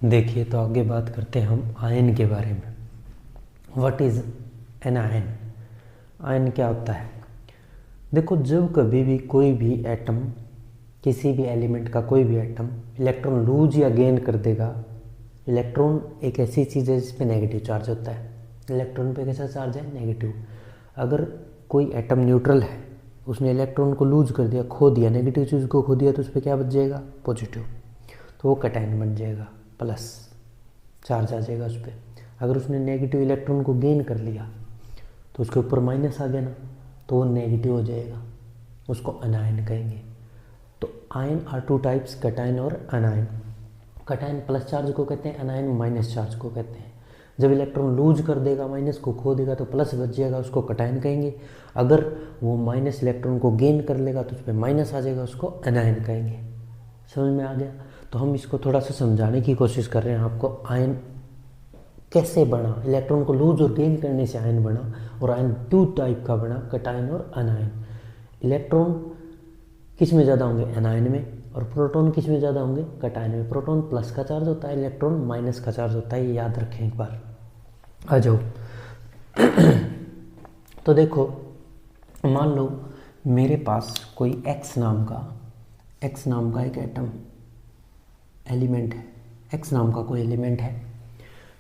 देखिए, तो आगे बात करते हैं हम आयन के बारे में। What is an ion? Ion क्या होता है? देखो, जब कभी भी कोई भी एटम, किसी भी एलिमेंट का कोई भी एटम इलेक्ट्रॉन लूज या गेन कर देगा। इलेक्ट्रॉन एक ऐसी चीज़ है जिस पे नेगेटिव चार्ज होता है। इलेक्ट्रॉन पे कैसा चार्ज है? नेगेटिव। अगर कोई एटम न्यूट्रल है, उसने इलेक्ट्रॉन को लूज कर दिया, खो दिया, नेगेटिव चीज़ को खो दिया, तो उस पर क्या बच जाएगा? पॉजिटिव। तो वो कैटायन बन जाएगा, प्लस चार्ज आ जाएगा उस पर। अगर उसने नेगेटिव इलेक्ट्रॉन को गेन कर लिया तो उसके ऊपर माइनस आ गया ना, तो वो नेगेटिव हो जाएगा, उसको अनायन कहेंगे। तो ion are two types, cation और अनायन। कैटायन प्लस चार्ज को कहते हैं, अनायन माइनस चार्ज को कहते हैं। जब इलेक्ट्रॉन लूज कर देगा, माइनस को खो देगा, तो प्लस बच जाएगा, उसको कैटायन कहेंगे। अगर वो माइनस इलेक्ट्रॉन को गेन कर लेगा तो उस पर माइनस आ जाएगा, उसको अनायन कहेंगे। समझ में आ गया? तो हम इसको थोड़ा सा समझाने की कोशिश कर रहे हैं आपको। आयन कैसे बना, इलेक्ट्रॉन को लूज और गेन करने से आयन बना, और आयन टू टाइप का बना, कैटायन और अनायन। इलेक्ट्रॉन किस में ज़्यादा होंगे? अनायन में। और प्रोटॉन किस में ज़्यादा होंगे? कैटायन में। प्रोटॉन प्लस का चार्ज होता है, इलेक्ट्रॉन माइनस का चार्ज होता है, ये याद रखें एक बार। आ जाओ। तो देखो, मान लो मेरे पास कोई एक्स नाम का एक एटम एलिमेंट है। एक्स नाम का कोई एलिमेंट है।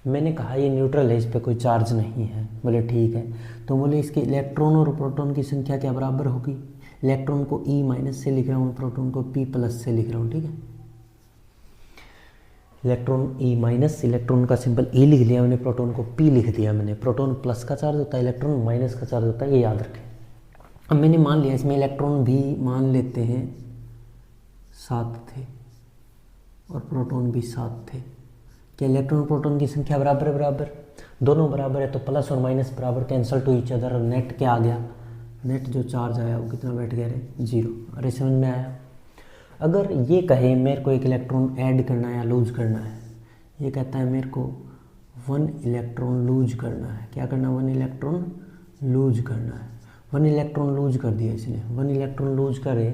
मैंने कहा ये न्यूट्रल है, इस पर कोई चार्ज नहीं है। बोले ठीक है। तो बोले इसके इलेक्ट्रॉन और प्रोटॉन की संख्या क्या बराबर होगी? इलेक्ट्रॉन को ई माइनस से लिख रहा हूँ, प्रोटॉन को पी प्लस से लिख रहा हूँ, ठीक है। इलेक्ट्रॉन ई माइनस, इलेक्ट्रॉन का सिंबल ई लिख लिया मैंने, प्रोटॉन को पी लिख दिया मैंने। प्रोटॉन प्लस का चार्ज होता है, इलेक्ट्रॉन माइनस का चार्ज होता है, ये याद रखें। अब मैंने मान लिया इसमें इलेक्ट्रॉन भी मान लेते हैं 7 थे और प्रोटॉन भी 7 थे। क्या इलेक्ट्रॉन प्रोटॉन की संख्या बराबर है? बराबर। दोनों बराबर है तो प्लस और माइनस बराबर कैंसल टू ईच अदर, और नेट क्या आ गया? नेट जो चार्ज आया वो कितना बैठ गया रे? 0। अरे समझ में आया? अगर ये कहे मेरे को एक इलेक्ट्रॉन ऐड करना है या लूज करना है, ये कहता है मेरे को 1 इलेक्ट्रॉन लूज करना है। क्या करना? 1 इलेक्ट्रॉन लूज करना है। 1 इलेक्ट्रॉन लूज कर दिया इसने। 1 इलेक्ट्रॉन लूज करे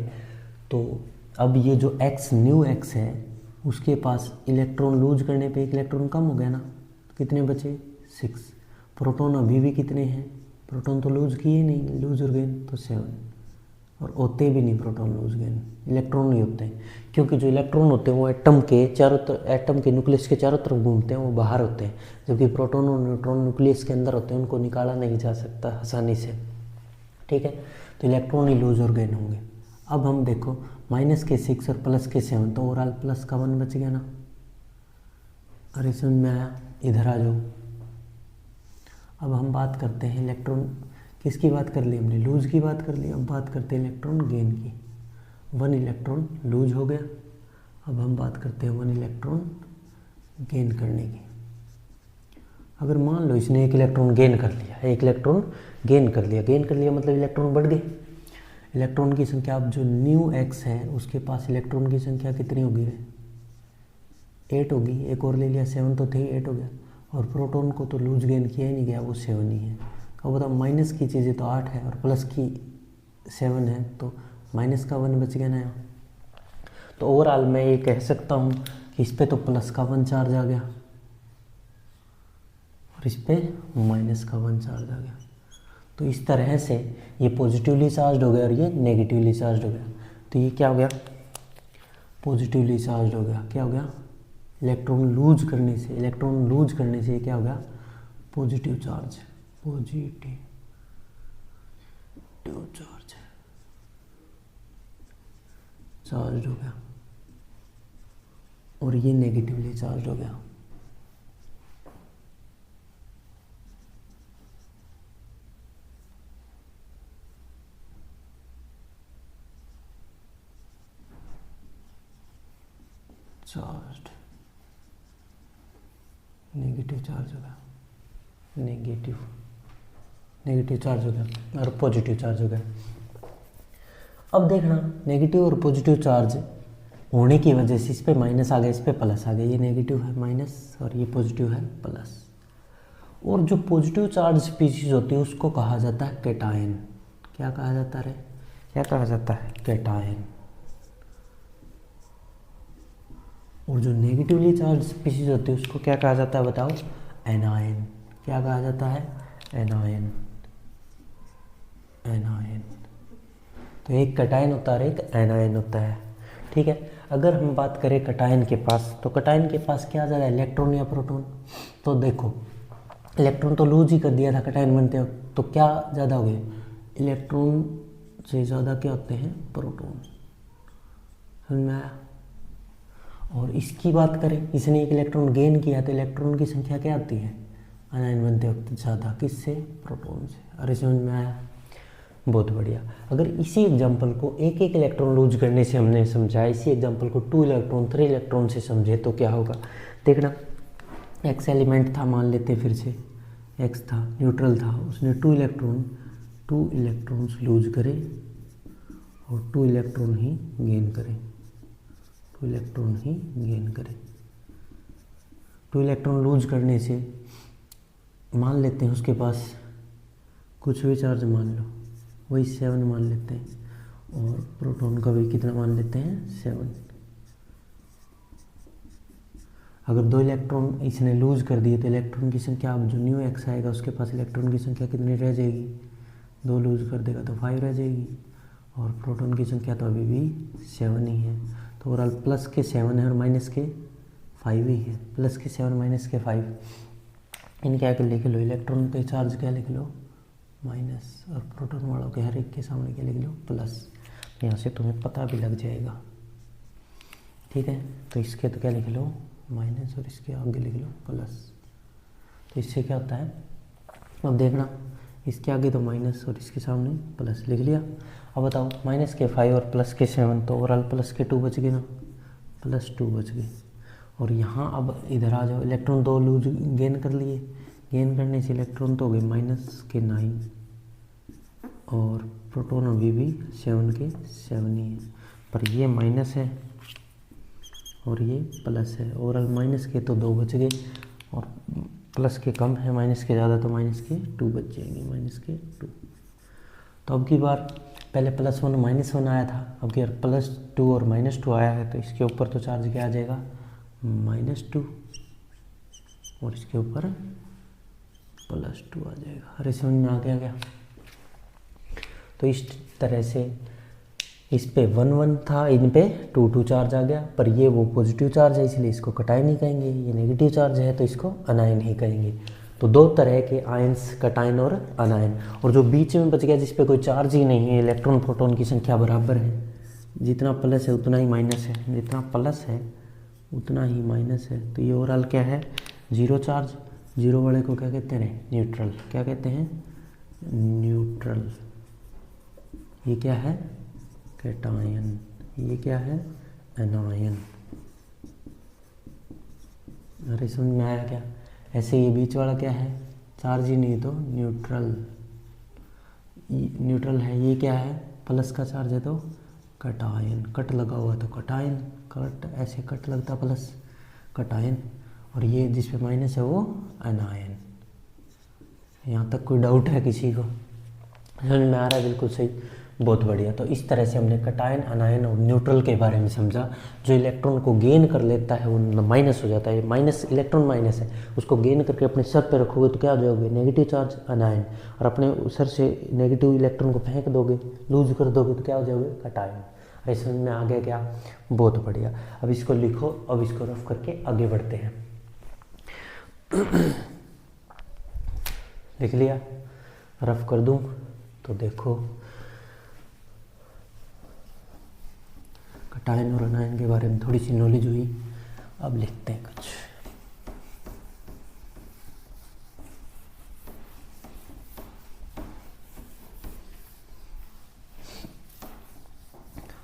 तो अब ये जो एक्स, न्यू एक्स है, उसके पास इलेक्ट्रॉन लूज करने पे एक इलेक्ट्रॉन कम हो गया ना। कितने बचे? 6। प्रोटॉन अभी भी कितने हैं? प्रोटॉन तो लूज किए नहीं, लूज और गेन तो 7। और होते भी नहीं प्रोटॉन लूज गेन, इलेक्ट्रॉन नहीं होते हैं। क्योंकि जो इलेक्ट्रॉन होते हैं वो एटम के चारों तरफ, एटम के न्यूक्लियस के चारों तरफ घूमते हैं, वो बाहर होते हैं। जबकि प्रोटॉन और न्यूट्रॉन न्यूक्लियस के अंदर होते हैं, उनको निकाला नहीं जा सकता आसानी से, ठीक है। तो इलेक्ट्रॉन ही लूज और गेन होंगे। अब हम देखो, माइनस के 6 और प्लस के 7, तो ओवरऑल प्लस का 1 बच गया ना। अरे समझ में आया? इधर आ जाओ। अब हम बात करते हैं इलेक्ट्रॉन, किसकी बात कर ली हमने? लूज की बात कर ली। अब बात करते हैं इलेक्ट्रॉन गेन की। 1 इलेक्ट्रॉन लूज हो गया। अब हम बात करते हैं 1 इलेक्ट्रॉन गेन करने की। अगर मान लो इसने 1 इलेक्ट्रॉन गेन कर लिया, 1 इलेक्ट्रॉन गेन कर लिया मतलब इलेक्ट्रॉन बढ़ गए। इलेक्ट्रॉन की संख्या, अब जो न्यू एक्स है उसके पास इलेक्ट्रॉन की संख्या कितनी होगी? 8 होगी। एक और ले लिया, 7 तो थे, 8 हो गया। और प्रोटॉन को तो लूज गेन किया ही नहीं गया, वो 7 ही है। अब बताओ, माइनस की चीज़ें तो 8 है और प्लस की 7 है, तो माइनस का 1 बच गया ना यहाँ। तो ओवरऑल मैं ये कह सकता हूँ कि इस पर तो प्लस का 1 चार्ज आ गया और इस पर माइनस का 1 चार्ज आ गया। तो इस तरह से ये पॉजिटिवली चार्ज हो गया और ये नेगेटिवली चार्ज हो गया। तो ये क्या हो गया? पॉजिटिवली चार्ज हो गया। क्या हो गया? इलेक्ट्रॉन लूज करने से ये क्या हो गया? पॉजिटिव चार्ज, पॉजिटिव चार्ज हो गया, और ये नेगेटिवली चार्ज हो गया। चार्ज, नेगेटिव चार्ज हो गया, नेगेटिव चार्ज हो गया और पॉजिटिव चार्ज हो गया। अब देखना, नेगेटिव और पॉजिटिव चार्ज होने की वजह से इस पे माइनस आ गया, इस पे प्लस आ गया। ये नेगेटिव है माइनस और ये पॉजिटिव है प्लस। और जो पॉजिटिव चार्ज स्पीशीज होती है उसको कहा जाता है कैटायन। क्या कहा जाता है? क्या कहा जाता है? कैटायन। और जो नेगेटिवली चार्ज स्पीशीज होती है उसको क्या कहा जाता है बताओ? एनायन। क्या कहा जाता है? एनायन। एनायन। तो एक कटायन होता है और एक एनायन होता है। ठीक है, अगर हम बात करें कटायन के पास, तो कटायन के पास क्या ज़्यादा, इलेक्ट्रॉन या प्रोटॉन? तो देखो इलेक्ट्रॉन तो लूज ही कर दिया था कटायन बनते वक्त, तो क्या ज़्यादा हो गए? इलेक्ट्रॉन से ज़्यादा क्या होते हैं? प्रोटॉन। समझ में आया? और इसकी बात करें, इसने एक इलेक्ट्रॉन गेन किया तो इलेक्ट्रॉन की संख्या क्या आती है आयन बनते वक्त? ज़्यादा। किससे? प्रोटॉन से। अरे समझ में आया? बहुत बढ़िया। अगर इसी एग्जाम्पल को एक एक इलेक्ट्रॉन लूज करने से हमने समझा, इसी एग्जाम्पल को 2 इलेक्ट्रॉन 3 इलेक्ट्रॉन से समझे तो क्या होगा? देखना, एक्स एलिमेंट था, मान लेते फिर से एक्स था, न्यूट्रल था, उसने 2 इलेक्ट्रॉन्स लूज करे और 2 इलेक्ट्रॉन ही गेन करे। 2 इलेक्ट्रॉन ही गेन करे। 2 इलेक्ट्रॉन लूज करने से मान लेते हैं उसके पास कुछ भी चार्ज मान लो, वही 7 मान लेते हैं, और प्रोटॉन का भी कितना मान लेते हैं? 7। अगर 2 इलेक्ट्रॉन इसने लूज कर दिए तो इलेक्ट्रॉन की संख्या, अब जो न्यू एक्स आएगा उसके पास इलेक्ट्रॉन की संख्या कितनी रह जाएगी? 2 लूज कर देगा तो 5 रह जाएगी, और प्रोटॉन की संख्या तो अभी भी 7 ही है। तो ओवरऑल प्लस के 7 है और माइनस के 5 ही है। प्लस के 7 माइनस के 5, इनके आगे लिख लो, इलेक्ट्रॉन पे चार्ज क्या लिख लो? माइनस, और प्रोटॉन वालों के हर एक के सामने क्या लिख लो? प्लस। यहाँ से तुम्हें पता भी लग जाएगा। ठीक है, तो इसके तो क्या लिख लो? माइनस, और इसके आगे लिख लो प्लस। तो इससे क्या होता है? अब देखना, इसके आगे तो माइनस और इसके सामने प्लस लिख लिया। अब बताओ, माइनस के 5 और प्लस के 7, तो ओवरऑल प्लस के 2 बच गए ना? +2 बच गए। और यहाँ अब इधर आ जाओ, इलेक्ट्रॉन 2 लूज गेन कर लिए, गेन करने से इलेक्ट्रॉन तो हो गए -9, और प्रोटॉन अभी भी 7 के 7 ही है, पर ये माइनस है और ये प्लस है। ओवरऑल माइनस के तो 2 बच गए, और प्लस के कम है, माइनस के ज़्यादा, तो माइनस के 2 बच जाएंगे, -2। तो अब की बार पहले +1 -1 आया था, अब की बार +2 और -2 आया है, तो इसके ऊपर तो चार्ज क्या आ जाएगा? -2, और इसके ऊपर +2 आ जाएगा। अरे समझ में आ गया क्या? तो इस तरह से इस पे 1 था, इन पे 2 चार्ज आ गया, पर ये वो पॉजिटिव चार्ज है इसलिए इसको कटायन नहीं कहेंगे, ये नेगेटिव चार्ज है तो इसको अनायन ही कहेंगे। तो 2 तरह के आयंस, कटायन और अनायन। और जो बीच में बच गया जिस पे कोई चार्ज ही नहीं है, इलेक्ट्रॉन प्रोटॉन की संख्या बराबर है, जितना प्लस है उतना ही माइनस है, जितना प्लस है उतना ही माइनस है, तो ये ओवरऑल क्या है? 0 चार्ज। 0 वाले को क्या कहते हैं? न्यूट्रल। क्या कहते हैं? न्यूट्रल। ये क्या है? कैटायन। ये क्या है? एनायन। अरे समझ में आया क्या? ऐसे ये बीच वाला क्या है? चार्ज ही नहीं तो न्यूट्रल। न्यूट्रल है, ये क्या है? प्लस का चार्ज है तो कटायन। कट लगा हुआ तो कटायन, कट ऐसे कट लगता प्लस, कटायन। और ये जिस पे माइनस है वो अनायन। यहाँ तक कोई डाउट है किसी को? समझ में आ रहा है? बिल्कुल सही, बहुत बढ़िया। तो इस तरह से हमने कटायन, अनायन और न्यूट्रल के बारे में समझा। जो इलेक्ट्रॉन को गेन कर लेता है वो माइनस हो जाता है, माइनस इलेक्ट्रॉन माइनस है, उसको गेन करके अपने सर पे रखोगे तो क्या हो जाओगे? Negative charge, अनायन। और अपने सर से नेगेटिव इलेक्ट्रॉन को फेंक दोगे, लूज कर दोगे तो क्या हो जाओगे? कटायन। ऐसे समझ में आ गया क्या? बहुत बढ़िया। अब इसको लिखो, अब इसको रफ करके आगे बढ़ते हैं। लिख लिया? रफ कर दूं तो देखो, कटायन और अनायन के बारे में थोड़ी सी नॉलेज हुई। अब लिखते हैं कुछ।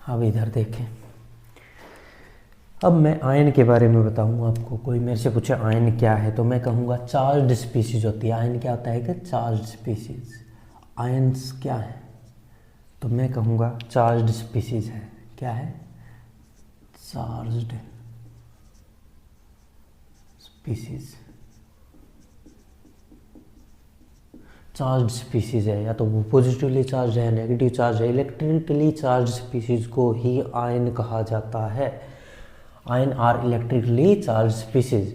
अब इधर देखें, अब मैं आयन के बारे में बताऊंगा आपको। कोई मेरे से पूछे आयन क्या है तो मैं कहूँगा चार्ज्ड स्पीशीज होती है। आयन क्या होता है? कि चार्ज्ड स्पीशीज। आयन्स क्या है? तो मैं कहूँगा चार्ज्ड स्पीशीज है। क्या है? Charged species. चार्ज्ड स्पीशीज है, या तो वो पॉजिटिवली चार्ज है, नेगेटिव चार्ज है। इलेक्ट्रिकली चार्ज स्पीशीज को ही आयन कहा जाता है। Ion are electrically charge species.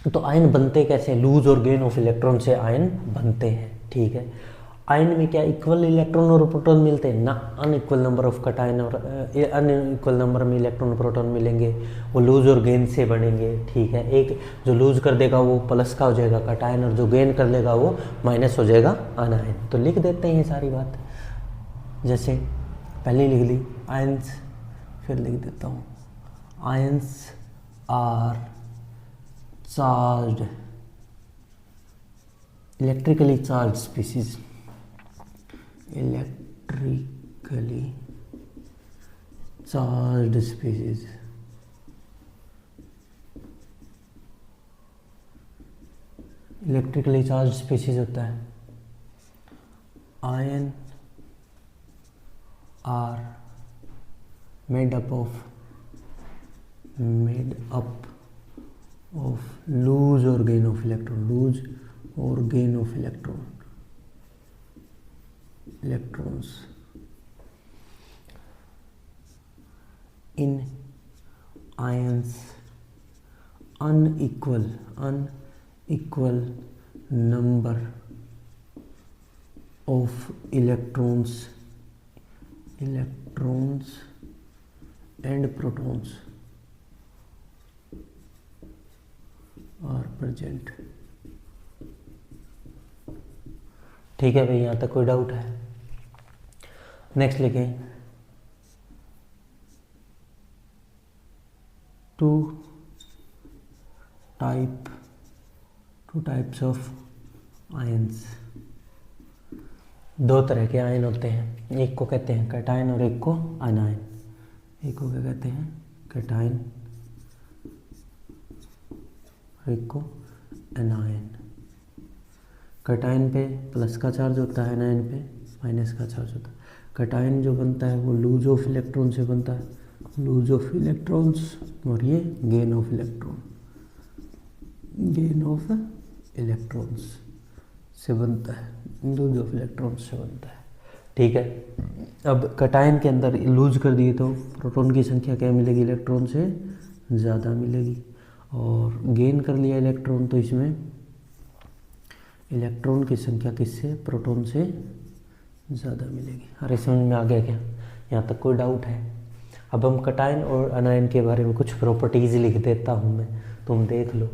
तो आयन बनते कैसे, लूज और गेन ऑफ इलेक्ट्रॉन से आयन बनते हैं, ठीक है। आयन में क्या इक्वल इलेक्ट्रॉन और प्रोटॉन मिलते हैं ना, अनइक्वल नंबर ऑफ कटायन और अनइक्वल नंबर में इलेक्ट्रॉन और प्रोटॉन मिलेंगे, वो लूज और गेन से बनेंगे, ठीक है। एक जो लूज कर देगा वो प्लस का हो जाएगा कटायन, और जो गेन कर लेगा वो माइनस हो जाएगा अनायन। तो लिख देते हैं ये सारी बात, जैसे पहले लिख ली आयंस, फिर लिख देता हूँ ions are charge electrically charge species, electrically charge species. Electrically charge species होता है ion are made up of lose और गेन ऑफ इलेक्ट्रॉन, लूज और gain of electrons in ions unequal number of electrons and protons are present। ठीक है भाई, यहाँ तक कोई डाउट है? नेक्स्ट लिखें टू टाइप्स ऑफ आयंस। दो तरह के आयन होते हैं, एक को कहते हैं कैटायन और एक को अनायन। एक को क्या कहते हैं, कैटायन, और एक को अनायन। कैटायन पे प्लस का चार्ज होता है, अनायन पे माइनस का चार्ज होता है। कैटायन जो बनता है वो लूज ऑफ इलेक्ट्रॉन से बनता है, लूज ऑफ इलेक्ट्रॉन्स, और ये गेन ऑफ इलेक्ट्रॉन्स से बनता है, लूज ऑफ इलेक्ट्रॉन्स से बनता है, ठीक है। अब कैटायन के अंदर लूज कर दिए तो प्रोटॉन की संख्या क्या मिलेगी, इलेक्ट्रॉन से ज़्यादा मिलेगी, और गेन कर लिया इलेक्ट्रॉन तो इसमें इलेक्ट्रॉन की संख्या किससे, प्रोटॉन से ज़्यादा मिलेगी। अरे समझ में आ गया क्या? यहाँ तक कोई डाउट है? अब हम कैटायन और अनायन के बारे में कुछ प्रॉपर्टीज़ लिख देता हूँ मैं, तुम देख लो।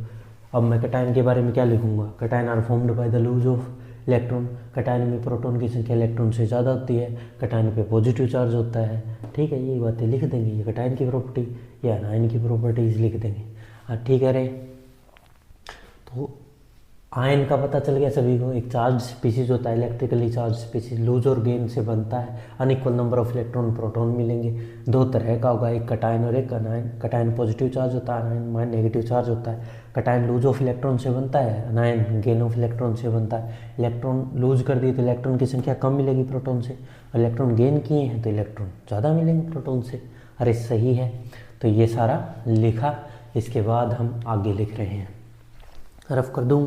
अब मैं कैटायन के बारे में क्या लिखूँगा, cation are formed by the lose of electron. Cation में प्रोटॉन की संख्या इलेक्ट्रॉन से ज़्यादा होती है, कैटायन पे पॉजिटिव चार्ज होता है, ठीक है। ये बातें लिख देंगे, ये कैटायन की प्रॉपर्टी, या अनायन की प्रॉपर्टीज़ लिख देंगे। हाँ ठीक है रे। तो आयन का पता चल गया सभी को, एक चार्ज स्पीसीज होता है, इलेक्ट्रिकली चार्ज स्पीसीज, लूज और गेन से बनता है, unequal number of electron proton मिलेंगे। दो तरह का होगा, एक कैटायन और एक अनायन। कैटायन पॉजिटिव चार्ज होता है, अनायन नेगेटिव चार्ज होता है। कैटायन लूज ऑफ इलेक्ट्रॉन से बनता है, अनायन गेन ऑफ इलेक्ट्रॉन से बनता है। इलेक्ट्रॉन लूज कर दिए तो इलेक्ट्रॉन की संख्या कम मिलेगी प्रोटॉन से, और इलेक्ट्रॉन गेन किए हैं तो इलेक्ट्रॉन ज़्यादा मिलेंगे प्रोटॉन से। अरे सही है, तो ये सारा लिखा। इसके बाद हम आगे लिख रहे हैं, रफ कर दूँ।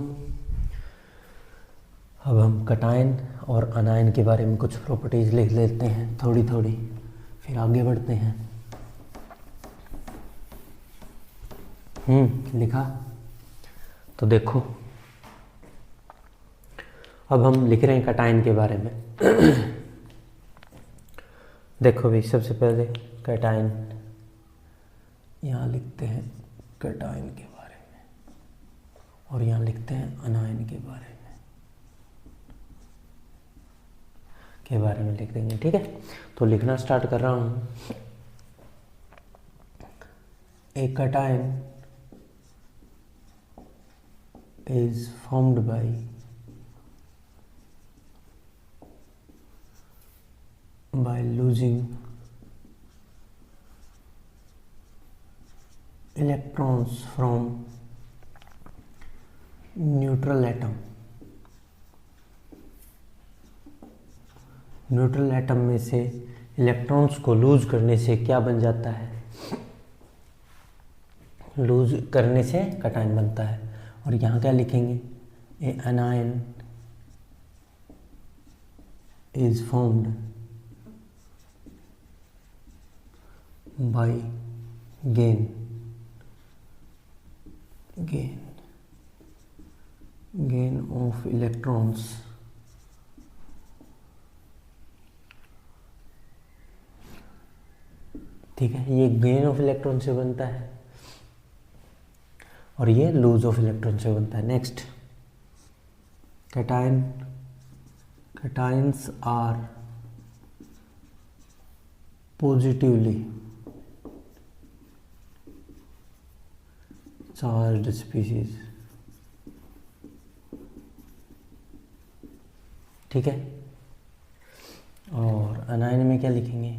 अब हम कैटायन और अनायन के बारे में कुछ प्रॉपर्टीज़ लिख लेते हैं थोड़ी थोड़ी, फिर आगे बढ़ते हैं। लिखा? तो देखो, अब हम लिख रहे हैं कैटायन के बारे में। देखो भाई, सबसे पहले कैटायन यहाँ लिखते हैं कैटायन के बारे में, और यहाँ लिखते हैं अनायन के बारे में लिख देंगे, ठीक है। तो लिखना स्टार्ट कर रहा हूँ। एक cation is formed by losing electrons from neutral atom. Neutral atom में से इलेक्ट्रॉन्स को लूज करने से क्या बन जाता है, लूज करने से कैटायन बनता है। और यहाँ क्या लिखेंगे, a anion is formed by gain gain gain of electrons ठीक है, ये गेन ऑफ इलेक्ट्रॉन से बनता है और ये लूज ऑफ इलेक्ट्रॉन से बनता है। Next, cations are positively charged species. ठीक है, और अनायन में क्या लिखेंगे?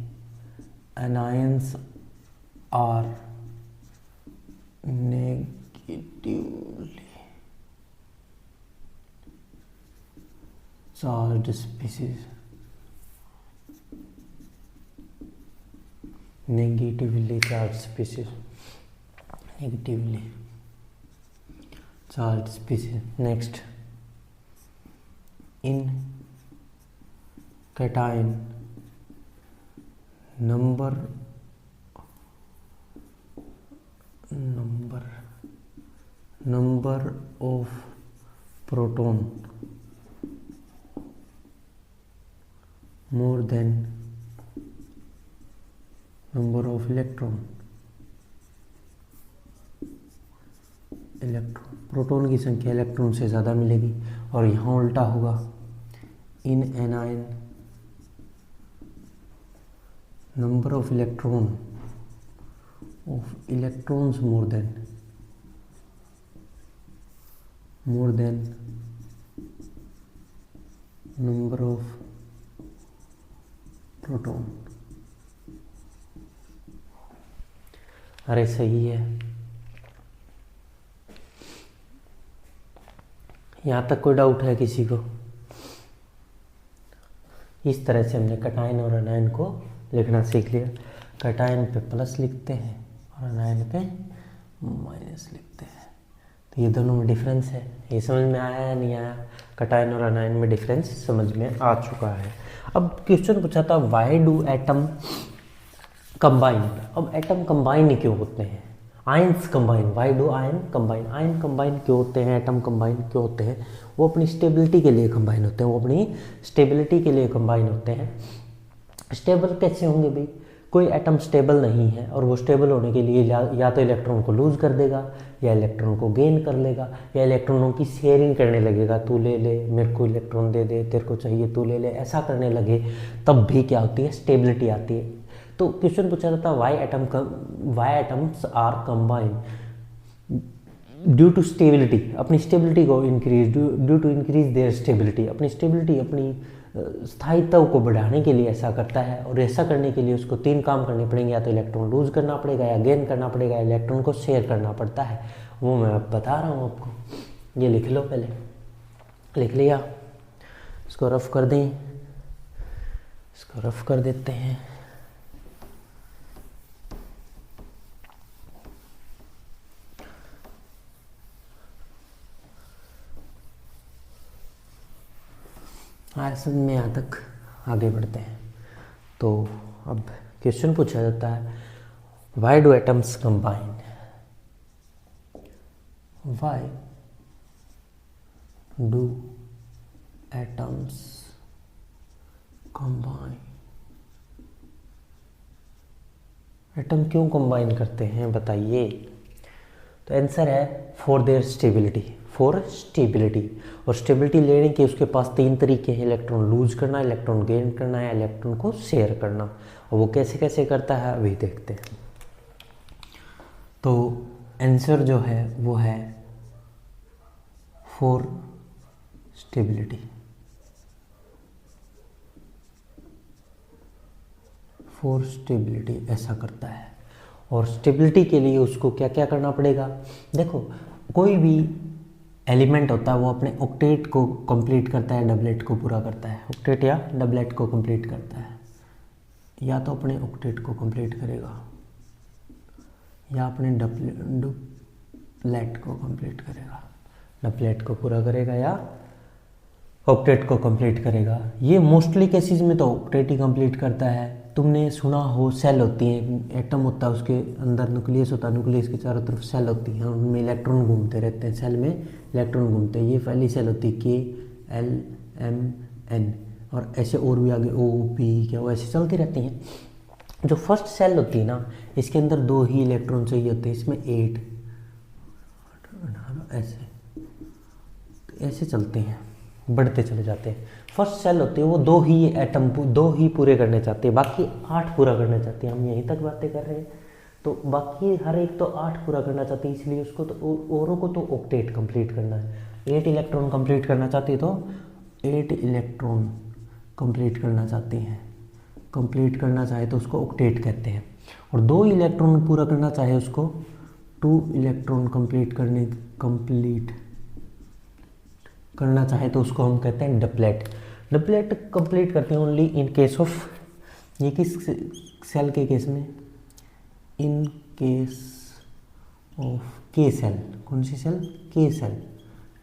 Anions are negatively charged species. Negatively charged species, negatively charged species. Next, in cation number of proton more than number of electron। Proton की संख्या इलेक्ट्रॉन से ज़्यादा मिलेगी, और यहाँ उल्टा होगा, इन anion number of electrons more than number of proton। अरे सही है, यहाँ तक कोई डाउट है किसी को? इस तरह से हमने कैटायन और अनायन को लिखना सीख लिया। कैटायन पे प्लस लिखते हैं और अनायन पे माइनस लिखते हैं। तो ये दोनों में डिफरेंस है, ये समझ में आया या नहीं आया? कैटायन और अनायन में डिफरेंस समझ में आ चुका है। अब क्वेश्चन पूछा था व्हाई डू एटम कंबाइन। अब एटम कंबाइन क्यों होते हैं? Ions combine, why do ion combine. Ion combine क्यों होते हैं, एटम कंबाइन क्यों होते हैं? वो अपनी स्टेबिलिटी के लिए कंबाइन होते हैं, वो अपनी स्टेबिलिटी के लिए कंबाइन होते हैं। स्टेबल कैसे होंगे भाई? कोई एटम स्टेबल नहीं है, और वो स्टेबल होने के लिए या तो इलेक्ट्रॉन को लूज कर देगा, या इलेक्ट्रॉन को गेन कर लेगा, या इलेक्ट्रॉनों की शेयरिंग करने लगेगा। तू ले ले, मेरे को इलेक्ट्रॉन दे दे, तेरे को चाहिए तू ले ले, ऐसा करने लगे तब भी क्या होती है? स्टेबिलिटी आती है। तो क्वेश्चन पूछा जाता है why atoms are combine due to stability. अपनी स्टेबिलिटी को increase, due to increase their stability. अपनी स्टेबिलिटी, अपनी स्थायित्व को बढ़ाने के लिए ऐसा करता है, और ऐसा करने के लिए उसको 3 काम करने पड़ेंगे, या तो इलेक्ट्रॉन लूज करना पड़ेगा, या गेन करना पड़ेगा, या इलेक्ट्रॉन को शेयर करना पड़ता है। वो मैं अब बता रहा हूँ आपको, ये लिख लो, पहले लिख लिया, इसको रफ कर दें, इसको रफ कर देते हैं। समझ में यहाँ तक आगे बढ़ते हैं। तो अब क्वेश्चन पूछा जाता है why do atoms combine. Why do atoms combine. Atom क्यों कंबाइन करते हैं बताइए? तो आंसर है for there stability, for stability. और स्टेबिलिटी लेने के उसके पास 3 तरीके हैं, इलेक्ट्रॉन लूज करना, इलेक्ट्रॉन गेन करना, या इलेक्ट्रॉन को शेयर करना। और वो कैसे कैसे करता है अभी देखते हैं। तो आंसर जो है वो है फॉर स्टेबिलिटी, फॉर स्टेबिलिटी ऐसा करता है। और स्टेबिलिटी के लिए उसको क्या क्या करना पड़ेगा? देखो, कोई भी एलिमेंट होता है वो अपने ऑक्टेट को कंप्लीट करता है, डबलेट को पूरा करता है। ऑक्टेट या डबलेट को कंप्लीट करता है, या तो अपने ऑक्टेट को कंप्लीट करेगा, या अपने डबलेट को कंप्लीट करेगा। डबलेट को पूरा करेगा या ऑक्टेट को कंप्लीट करेगा। ये मोस्टली केसेस में तो ऑक्टेट ही कंप्लीट करता है। तुमने सुना हो सेल होती है, एटम होता है, उसके अंदर न्यूक्लियस होता है, न्यूक्लियस के चारों तरफ सेल होती हैं, उनमें इलेक्ट्रॉन घूमते रहते हैं, सेल में इलेक्ट्रॉन घूमते हैं। ये पहली सेल होती है K L M N, और ऐसे और भी आगे O P क्या वो ऐसे चलती रहती हैं। जो फर्स्ट सेल होती है ना, इसके अंदर 2 ही इलेक्ट्रॉन चाहिए होते हैं, इसमें 8 ऐसे ऐसे चलते हैं, बढ़ते चले जाते हैं। फर्स्ट सेल होती है वो 2 ही एटम 2 ही पूरे करने चाहते हैं, बाकी 8 पूरा करना चाहते हैं। हम यहीं तक बातें कर रहे हैं, तो बाकी हर एक तो 8 पूरा करना चाहती है, इसलिए उसको तो औरों को तो ऑक्टेट कंप्लीट करना है। 8 इलेक्ट्रॉन कंप्लीट करना चाहती है तो 8 इलेक्ट्रॉन कंप्लीट करना चाहती हैं, कंप्लीट करना चाहे तो उसको ऑक्टेट कहते हैं। और 2 इलेक्ट्रॉन पूरा करना चाहे उसको 2 इलेक्ट्रॉन कंप्लीट करना चाहे तो उसको हम कहते हैं डबलेट। डबलेट कंप्लीट करते हैं ओनली इन केस ऑफ, ये किस सेल के केस में, इन केस ऑफ के सेल। कौन सी सेल? के सेल।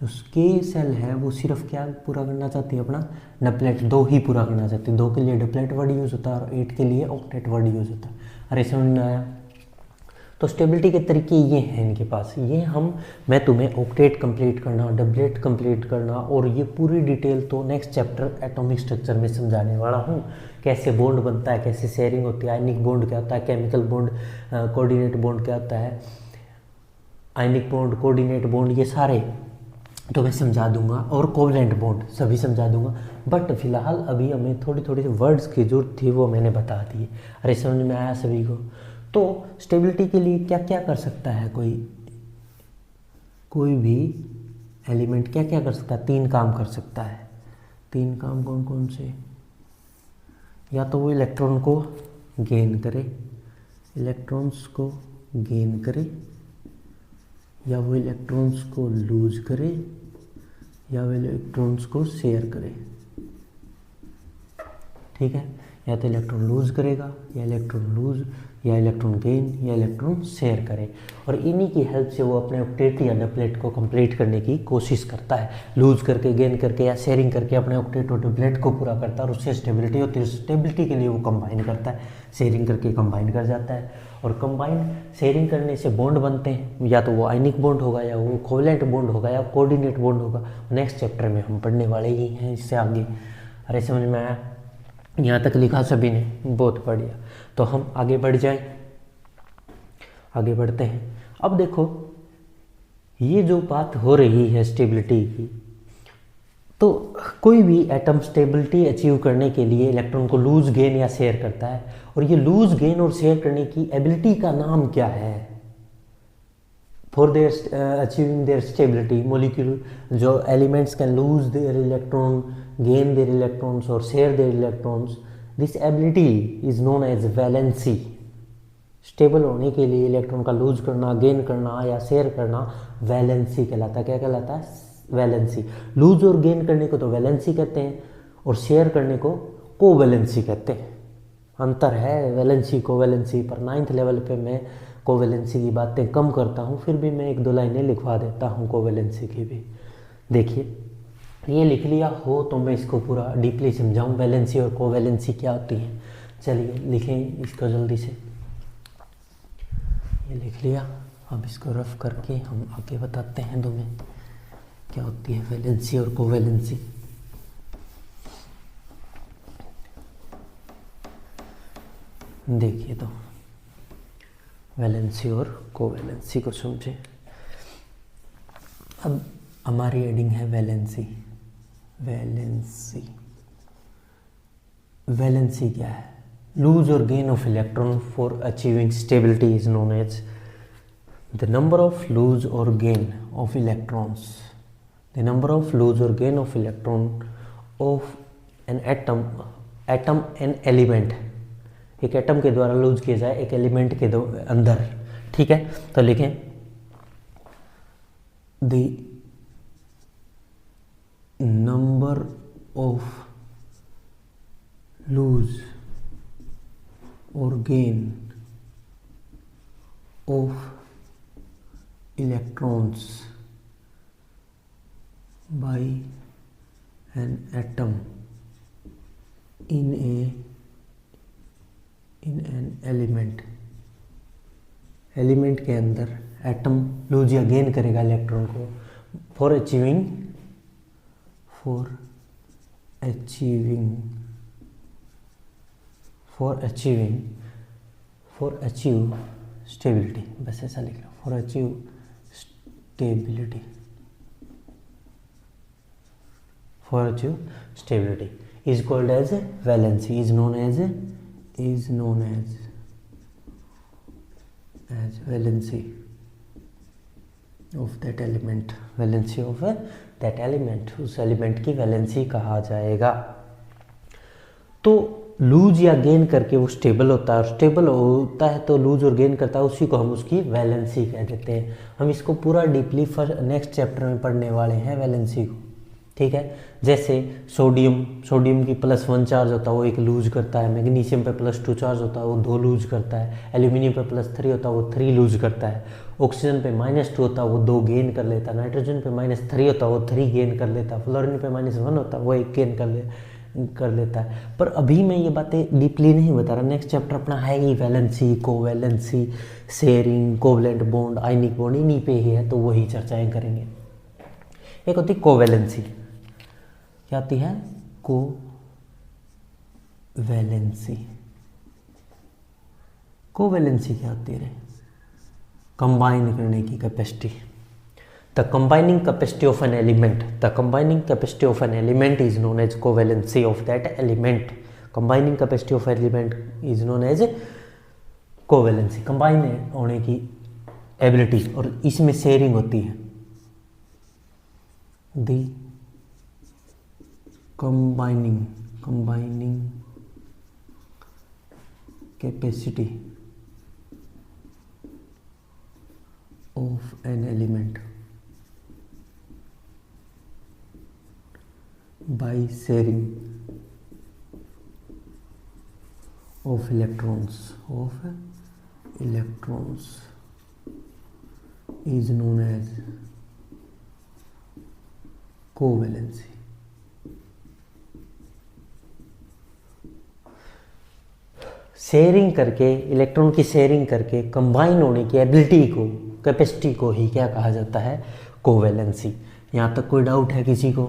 उस के सेल है वो सिर्फ क्या पूरा करना चाहती है अपना, डबलेट 2 ही पूरा करना चाहती है। 2 के लिए डबलेट वर्ड यूज़ होता है और 8 के लिए ऑक्टेट वर्ड यूज़ होता है। अरे समझ में आया? तो स्टेबिलिटी के तरीके ये हैं इनके पास। ये मैं तुम्हें ऑक्टेट कंप्लीट करना, डबलेट कंप्लीट करना और ये पूरी डिटेल तो नेक्स्ट चैप्टर एटॉमिक स्ट्रक्चर में समझाने वाला हूँ। कैसे बॉन्ड बनता है, कैसे शेयरिंग होती है, आयनिक बॉन्ड क्या होता है, केमिकल बॉन्ड, कोऑर्डिनेट बॉन्ड क्या होता है, आयनिक बॉन्ड, कोऑर्डिनेट बॉन्ड, ये सारे तो मैं समझा दूंगा, और कोवलेंट बॉन्ड सभी समझा दूंगा। बट फिलहाल अभी हमें थोड़ी थोड़ी वर्ड्स की जरूरत थी, वो मैंने बता दी। अरे समझ में आया सभी को? तो स्टेबिलिटी के लिए क्या क्या कर सकता है कोई भी एलिमेंट, क्या क्या कर सकता है? 3 काम कर सकता है। 3 काम कौन कौन से? या तो वो इलेक्ट्रॉन को गेन करे, इलेक्ट्रॉन्स को गेन करे, या वो इलेक्ट्रॉन्स को लूज करे, या वो इलेक्ट्रॉन्स को शेयर करे। ठीक है, या तो इलेक्ट्रॉन लूज करेगा, या इलेक्ट्रॉन गेन, या इलेक्ट्रॉन शेयर करे। और इन्हीं की हेल्प से वो अपने ऑक्टेट या डबलेट को कंप्लीट करने की कोशिश करता है। लूज करके, गेन करके या शेयरिंग करके अपने ऑक्टेट और डबलेट को पूरा करता है, और उससे स्टेबिलिटी होती है। स्टेबिलिटी के लिए वो कंबाइन करता है, शेयरिंग करके कंबाइन कर जाता है। और कंबाइन शेयरिंग करने से बॉन्ड बनते हैं, या तो वो आयनिक बॉन्ड होगा, या वो कोवलेंट बॉन्ड होगा, या कोऑर्डिनेट बॉन्ड होगा। नेक्स्ट चैप्टर में हम पढ़ने वाले ही हैं इससे आगे। अरे समझ में आया? यहाँ तक लिखा सभी ने? बहुत बढ़िया। तो हम आगे बढ़ जाएं, आगे बढ़ते हैं। अब देखो, ये जो बात हो रही है स्टेबिलिटी की, तो कोई भी एटम स्टेबिलिटी अचीव करने के लिए इलेक्ट्रॉन को लूज, गेन या शेयर करता है। और ये लूज, गेन और शेयर करने की एबिलिटी का नाम क्या है? For their achieving their stability, molecule जो elements can lose their electron, gain their electrons or share their electrons, this ability is known as valency। Stable होने के लिए इलेक्ट्रॉन का लूज करना, गेन करना या शेयर करना वैलेंसी कहलाता है। क्या कहलाता है? वैलेंसी। लूज और गेन करने को तो वैलेंसी कहते हैं, और शेयर करने को कोवैलेंसी कहते हैं। अंतर है वैलेंसी कोवैलेंसी पर। 9th लेवल पे मैं कोवैलेंसी की बातें कम करता हूँ, फिर भी मैं 1-2 लाइनें लिखवा देता हूँ कोवैलेंसी की भी। देखिए, ये लिख लिया हो तो मैं इसको पूरा डीपली समझाऊं, वैलेंसी और कोवैलेंसी क्या होती है। चलिए लिखें इसको जल्दी से। ये लिख लिया, अब इसको रफ करके हम आगे बताते हैं तुम्हें क्या होती है वैलेंसी और कोवैलेंसी। देखिए तो वैलेंसी और कोवैलेंसी को समझे। अब हमारी हेडिंग है वैलेंसी। वैलेंसी क्या है? लूज और gain of electron for achieving stability is known as the number of lose और gain of electrons. The number of lose और gain of electron of an atom an element. एक atom के द्वारा loose किया जाए एक element के अंदर। ठीक है, तो लिखें the number of lose or gain of electrons by an atom in a in an element, element के अंदर एटम लूज या गेन करेगा इलेक्ट्रॉन को फॉर अचीविंग स्टेबिलिटी, बस ऐसा लिख लो, for achieve stability is called as valency, is known as valency of that element, valency of that element, उस एलिमेंट की वैलेंसी कहा जाएगा। तो लूज या गेन करके वो स्टेबल होता है, और स्टेबल होता है तो लूज और गेन करता है, उसी को हम उसकी वैलेंसी कह देते हैं। हम इसको पूरा डीपली नेक्स्ट चैप्टर में पढ़ने वाले हैं वैलेंसी को, ठीक है। जैसे सोडियम की +1 चार्ज होता है वो एक लूज करता है, मैग्नीशियम पे +2 चार्ज होता है वो 2 लूज करता है, एल्यूमिनियम पे +3 होता है वो 3 लूज करता है, ऑक्सीजन पे -2 होता है वो 2 गेन कर लेता है, नाइट्रोजन पे -3 होता है वो 3 गेन कर लेता है, फ्लोरीन पे -1 होता है वो 1 गेन कर लेता है। पर अभी मैं ये बातें डीपली नहीं बता रहा, नेक्स्ट चैप्टर अपना है ही valency, covalency, sharing, covalent bond, ionic bond, इन्हीं पे ही है, तो वही चर्चाएं करेंगे। एक होती कोवैलेंसी, क्या आती है? कोवैलेंसी। कोवैलेंसी क्या होती है? कंबाइन करने की capacity. The combining capacity of an element is known as covalency of that element. Combining capacity of element is known as covalency. Combine होने की एबिलिटी, और इसमें शेयरिंग होती है। The combining capacity of an element by sharing of electrons is known as covalency. Sharing करके, electron की sharing करके combine होने की एबिलिटी को, कैपेसिटी को ही क्या कहा जाता है? कोवैलेंसी। यहाँ तक कोई डाउट है किसी को?